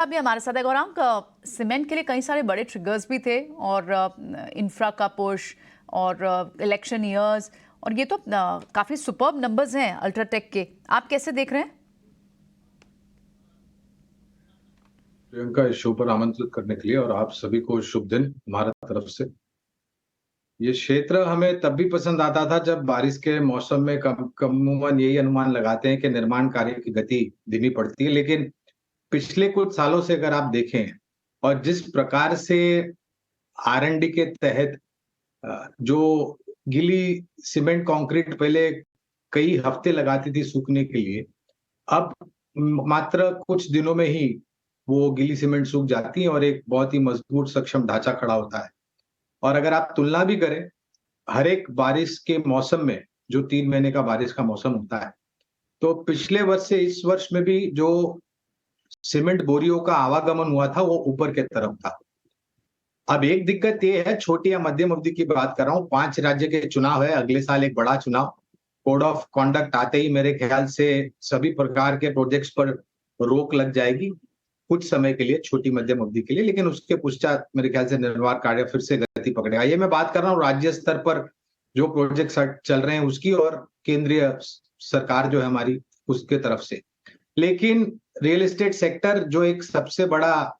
अभी हमारे साथ है गौरांग। सीमेंट के लिए कई सारे बड़े ट्रिगर्स भी थे और इंफ्रा का पुश और इलेक्शन ईयर्स, और ये तो काफी सुपर्ब नंबर्स हैं अल्ट्राटेक के। आप कैसे देख रहे हैं? प्रियंका, इस शो पर आमंत्रित करने के लिए और आप सभी को शुभ दिन हमारे तरफ से। ये क्षेत्र हमें तब भी पसंद आता था जब बारिश के मौसम में कमूमन यही अनुमान लगाते हैं कि निर्माण कार्य की गति धीमी पड़ती है, लेकिन पिछले कुछ सालों से अगर आप देखें और जिस प्रकार से आर&डी के तहत जो गीली सीमेंट कंक्रीट पहले कई हफ्ते लगाती थी सूखने के लिए, अब मात्र कुछ दिनों में ही वो गीली सीमेंट सूख जाती है और एक बहुत ही मजबूत सक्षम ढांचा खड़ा होता है। और अगर आप तुलना भी करें, हर एक बारिश के मौसम में, जो 3 महीने का बारिश का मौसम होता है, तो पिछले वर्ष से इस वर्ष में भी जो सीमेंट बोरियों का आवागमन हुआ था, वो ऊपर की तरफ था। अब एक दिक्कत ये है, छोटी या मध्यम अवधि की बात कर रहा हूँ, 5 राज्य के चुनाव है, अगले साल एक बड़ा चुनाव। कोड ऑफ कॉन्डक्ट आते ही मेरे ख्याल से सभी प्रकार के प्रोजेक्ट्स पर रोक लग जाएगी कुछ समय के लिए, छोटी मध्यम अवधि के लिए, लेकिन उसके पश्चात मेरे ख्याल से निर्माण कार्य फिर से गति पकड़ेगा। ये मैं बात कर रहा हूँ राज्य स्तर पर जो प्रोजेक्ट चल रहे हैं उसकी, और केंद्रीय सरकार जो है हमारी, उसके तरफ से। लेकिन रियल एस्टेट सेक्टर जो एक सबसे बड़ा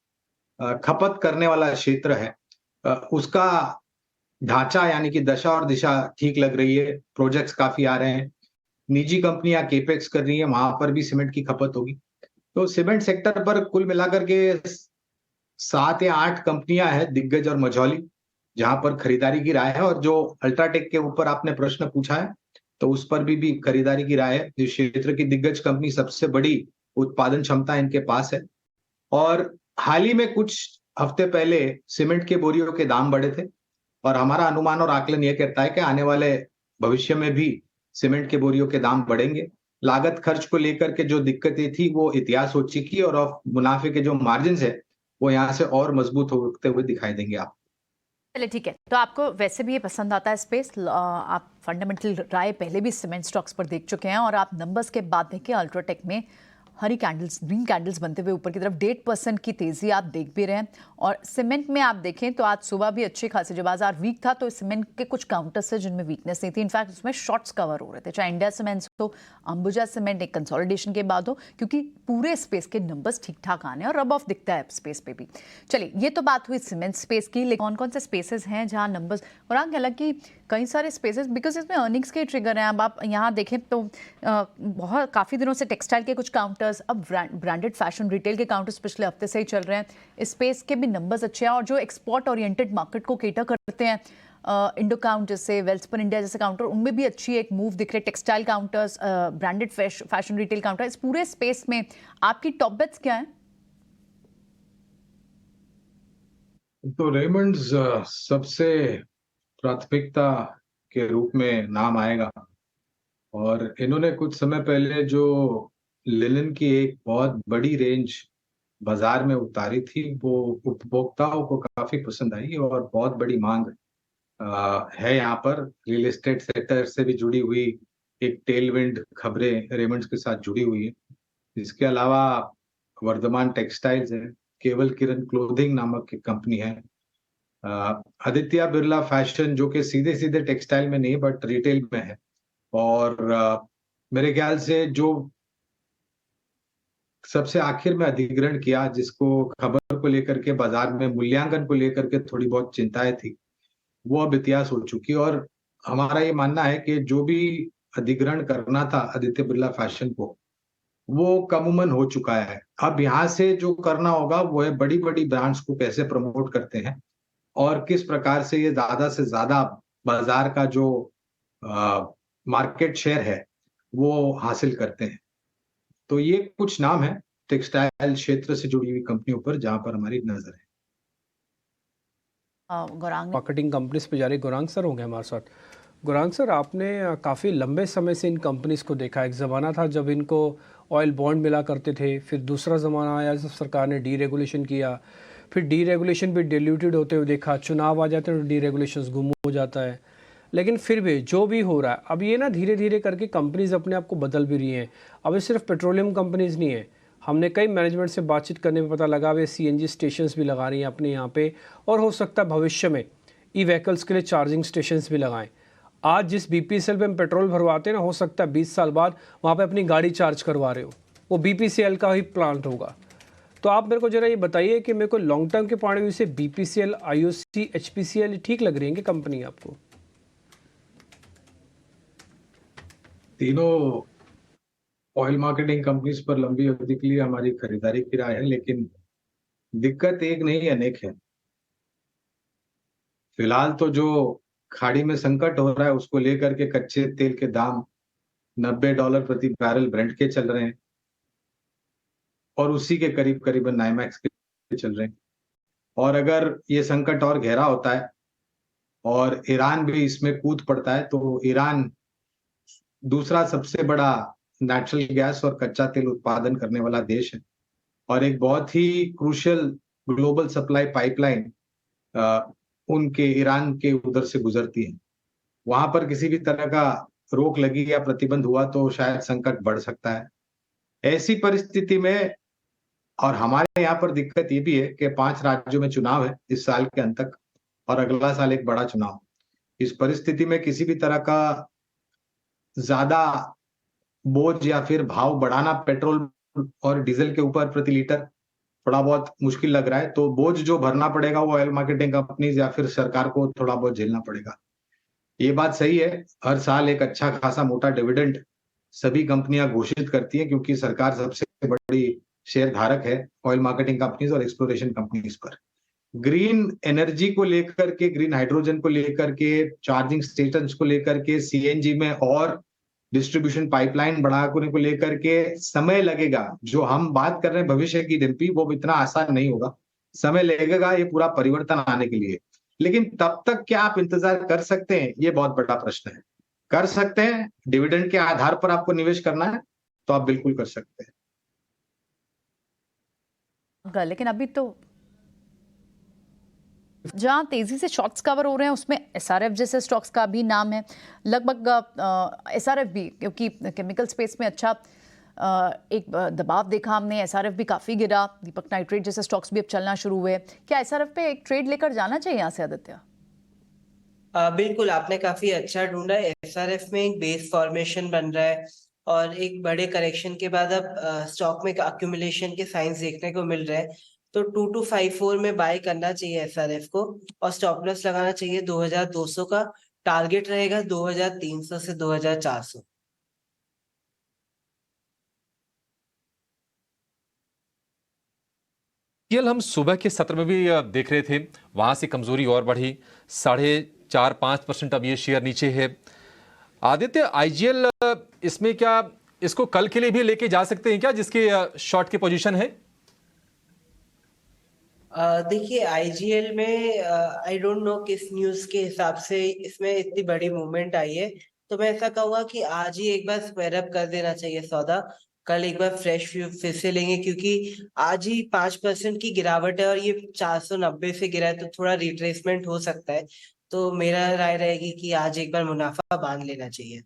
खपत करने वाला क्षेत्र है, उसका ढांचा यानी कि दशा और दिशा ठीक लग रही है। प्रोजेक्ट्स काफी आ रहे हैं, निजी कंपनियां केपेक्स कर रही है, वहां पर भी सीमेंट की खपत होगी। तो सीमेंट सेक्टर पर कुल मिलाकर के 7 या 8 कंपनियां हैं, दिग्गज और मझौली, जहां पर खरीदारी की राय है। और जो अल्ट्राटेक के ऊपर आपने प्रश्न पूछा है, तो उस पर भी खरीदारी की राय है। इस क्षेत्र की दिग्गज कंपनी, सबसे बड़ी उत्पादन क्षमता इनके पास है। और हाल ही में कुछ हफ्ते पहले सीमेंट के बोरियों के दाम बढ़े थे, और हमारा अनुमान और आकलन यह कहता है कि आने वाले भविष्य में भी सीमेंट के बोरियों के दाम बढ़ेंगे। लागत खर्च को लेकर के जो दिक्कतें थी वो इतिहास हो चुकी है, और मुनाफे के जो मार्जिन है वो यहाँ से और मजबूत होते हुए दिखाई देंगे आप। चलिए ठीक है, तो आपको वैसे भी ये पसंद आता है स्पेस। आप फंडामेंटल राय पहले भी सीमेंट स्टॉक्स पर देख चुके हैं, और आप नंबर्स के बाद देखें अल्ट्राटेक में हरी कैंडल्स, ग्रीन कैंडल्स बनते हुए ऊपर की तरफ 1.5% की तेजी आप देख भी रहे हैं। और सीमेंट में आप देखें तो आज सुबह भी अच्छी खासी, जब बाजार वीक था तो सीमेंट के कुछ काउंटर्स है जिनमें वीकनेस नहीं थी, इनफैक्ट उसमें शॉर्ट्स कवर हो रहे थे, चाहे इंडिया सीमेंट्स हो, अंबुजा सीमेंट एक कंसोलिडेशन के बाद हो, क्योंकि पूरे स्पेस के नंबर्स ठीक ठाक आने और रब ऑफ दिखता है स्पेस पे भी। चलिए, ये तो बात हुई सीमेंट स्पेस की, लेकिन कौन कौन से स्पेसेस हैं जहाँ नंबर्स, और हालांकि कई सारे स्पेसेस, बिकॉज इसमें अर्निंग्स के ट्रिगर हैं। अब आप यहाँ देखें तो बहुत काफ़ी दिनों से टेक्सटाइल के कुछ काउंटर्स, अब ब्रांडेड फैशन रिटेल के काउंटर्स पिछले हफ्ते से ही चल रहे हैं। स्पेस के भी नंबर्स अच्छे हैं, और जो एक्सपोर्ट ओरिएंटेड मार्केट को केटर करते हैं, इंडो काउंट जैसे, वेल्सपन इंडिया जैसे काउंटर, उनमें भी अच्छी एक मूव दिख रही है। Textile counters, branded fashion retail counter, इस पूरे स्पेस में आपकी टॉप बेट्स क्या है? तो रेमंड्स सबसे प्राथमिकता के रूप में नाम आएगा, और इन्होंने कुछ समय पहले जो लिनन की एक बहुत बड़ी रेंज बाजार में उतारी थी, वो उपभोक्ताओं को काफी पसंद आई, और बहुत बड़ी मांग है यहाँ पर। रियल एस्टेट सेक्टर से भी जुड़ी हुई एक टेलविंड खबरें रेमंड्स के साथ जुड़ी हुई है। इसके अलावा वर्धमान टेक्सटाइल्स है, केवल किरण क्लोथिंग नामक एक कंपनी है, आदित्य बिरला फैशन जो कि सीधे सीधे टेक्सटाइल में नहीं बट रिटेल में है, और मेरे ख्याल से जो सबसे आखिर में अधिग्रहण किया, जिसको खबर को लेकर के बाजार में मूल्यांकन को लेकर के थोड़ी बहुत चिंताएं थी, वो अब इतिहास हो चुकी है। और हमारा ये मानना है कि जो भी अधिग्रहण करना था आदित्य बिरला फैशन को, वो कमूमन हो चुका है। अब यहाँ से जो करना होगा वो है बड़ी बड़ी ब्रांड्स को कैसे प्रमोट करते हैं, और किस प्रकार से ये ज्यादा से ज्यादा बाजार का जो मार्केट शेयर है वो हासिल करते हैं। तो ये कुछ नाम है टेक्सटाइल क्षेत्र से जुड़ी हुई कंपनियों पर जहां पर हमारी नजर है। गौरांग, मार्केटिंग कंपनीज पे जा रही गौरांग सर होंगे हमारे साथ। गौरांग सर, आपने काफ़ी लंबे समय से इन कंपनीज को देखा। एक ज़माना था जब इनको ऑयल बॉन्ड मिला करते थे, फिर दूसरा ज़माना आया जब सरकार ने डीरेगुलेशन किया, फिर डीरेगुलेशन भी डिल्यूटेड होते हुए देखा, चुनाव आ जाते हैं तो डीरेगुलेशन गुम हो जाता है। लेकिन फिर भी जो भी हो रहा है, अब ये ना धीरे धीरे करके कंपनीज अपने आप को बदल भी रही हैं। अब ये सिर्फ पेट्रोलियम कंपनीज नहीं है, हमने कई मैनेजमेंट से बातचीत करने में पता लगा वे CNG स्टेशंस भी लगा रही हैं अपने यहाँ पे, और हो सकता है भविष्य में ई-व्हीकल्स के लिए चार्जिंग स्टेशंस भी लगाएं। आज जिस BPCL पे हम पेट्रोल भरवाते हैं ना, हो सकता है 20 साल बाद वहाँ पे अपनी गाड़ी चार्ज करवा रहे हो, वो BPCL का ही प्लांट होगा। तो आप मेरे को जरा ये बताइए कि मेरे को लॉन्ग टर्म के पॉइंट ऑफ व्यू से BPCL, IOC, HPCL ठीक लग रही है कि कंपनी आपको? तीनों ऑयल मार्केटिंग कंपनीज पर लंबी अवधि के लिए हमारी खरीदारी की राय है, लेकिन दिक्कत एक नहीं अनेक है। फिलहाल तो जो खाड़ी में संकट हो रहा है उसको लेकर के कच्चे तेल के दाम $90 प्रति बैरल ब्रेंट के चल रहे हैं और उसी के करीब करीबन NYMEX के चल रहे हैं। और अगर ये संकट और गहरा होता है और ईरान भी इसमें कूद पड़ता है तो ईरान दूसरा सबसे बड़ा नेचुरल गैस और कच्चा तेल उत्पादन करने वाला देश है और एक बहुत ही क्रूशियल ग्लोबल सप्लाई पाइपलाइन उनके ईरान के उधर से गुजरती है। वहां पर किसी भी तरह का रोक लगी या प्रतिबंध हुआ तो शायद संकट बढ़ सकता है। ऐसी परिस्थिति में और हमारे यहाँ पर दिक्कत ये भी है कि 5 राज्यों में चुनाव है इस साल के अंत तक और अगला साल एक बड़ा चुनाव। इस परिस्थिति में किसी भी तरह का ज्यादा बोझ या फिर भाव बढ़ाना पेट्रोल और डीजल के ऊपर प्रति लीटर थोड़ा बहुत मुश्किल लग रहा है। तो बोझ जो भरना पड़ेगा वो ऑयल मार्केटिंग कंपनीज या फिर सरकार को थोड़ा बहुत झेलना पड़ेगा। ये बात सही है, हर साल एक अच्छा खासा मोटा डिविडेंड सभी कंपनियां घोषित करती हैं क्योंकि सरकार सबसे बड़ी शेयर धारक है ऑयल मार्केटिंग कंपनीज और एक्सप्लोरेशन कंपनीज पर। ग्रीन एनर्जी को लेकर के, ग्रीन हाइड्रोजन को लेकर के, चार्जिंग स्टेशन को लेकर के, CNG में और डिस्ट्रीब्यूशन पाइपलाइन बढ़ाने को लेकर के समय लगेगा। जो हम बात कर रहे हैं भविष्य की डिम्पी, वो इतना आसान नहीं होगा, समय लगेगा ये पूरा परिवर्तन आने के लिए। लेकिन तब तक क्या आप इंतजार कर सकते हैं, ये बहुत बड़ा प्रश्न है। कर सकते हैं, डिविडेंड के आधार पर आपको निवेश करना है तो आप बिल्कुल कर सकते हैं। लेकिन अभी तो जहां तेजी से शॉर्ट्स कवर हो रहे हैं उसमें SRF जैसे स्टॉक्स का भी नाम है। लगभग SRF भी, क्योंकि केमिकल स्पेस में अच्छा एक दबाव देखा हमने, SRF भी काफी गिरा। दीपक नाइट्रेट जैसे स्टॉक्स भी अब चलना शुरू हुए। क्या SRF पे एक ट्रेड लेकर जाना चाहिए यहाँ से आदित्य? बिल्कुल, आपने काफी अच्छा ढूंढा है। SRF में एक बेस फॉर्मेशन बन रहा है और एक बड़े करेक्शन के बाद अब स्टॉक में अक्यूमुलेशन के साइंस देखने को मिल रहे हैं। तो 2254 में बाय करना चाहिए SRF को और स्टॉप लॉस लगाना चाहिए 2200 का। टारगेट रहेगा 2300 से 2400। हम सुबह के सत्र में भी देख रहे थे, वहां से कमजोरी और बढ़ी, 4.5-5% अब ये शेयर नीचे है। आदित्य, IGL इसमें क्या इसको कल के लिए भी लेके जा सकते हैं क्या, जिसके शॉर्ट की पोजीशन है? देखिए, IGL में आई डोंट नो किस न्यूज के हिसाब से इसमें इतनी बड़ी मूवमेंट आई है, तो मैं ऐसा कहूंगा कि आज ही एक बार स्क्वायर अप कर देना चाहिए सौदा। कल एक बार फ्रेश व्यू फिर से लेंगे क्योंकि आज ही 5% की गिरावट है और ये 490 से गिरा है, तो थोड़ा रिट्रेसमेंट हो सकता है। तो मेरा राय रहेगी कि आज एक बार मुनाफा बांध लेना चाहिए।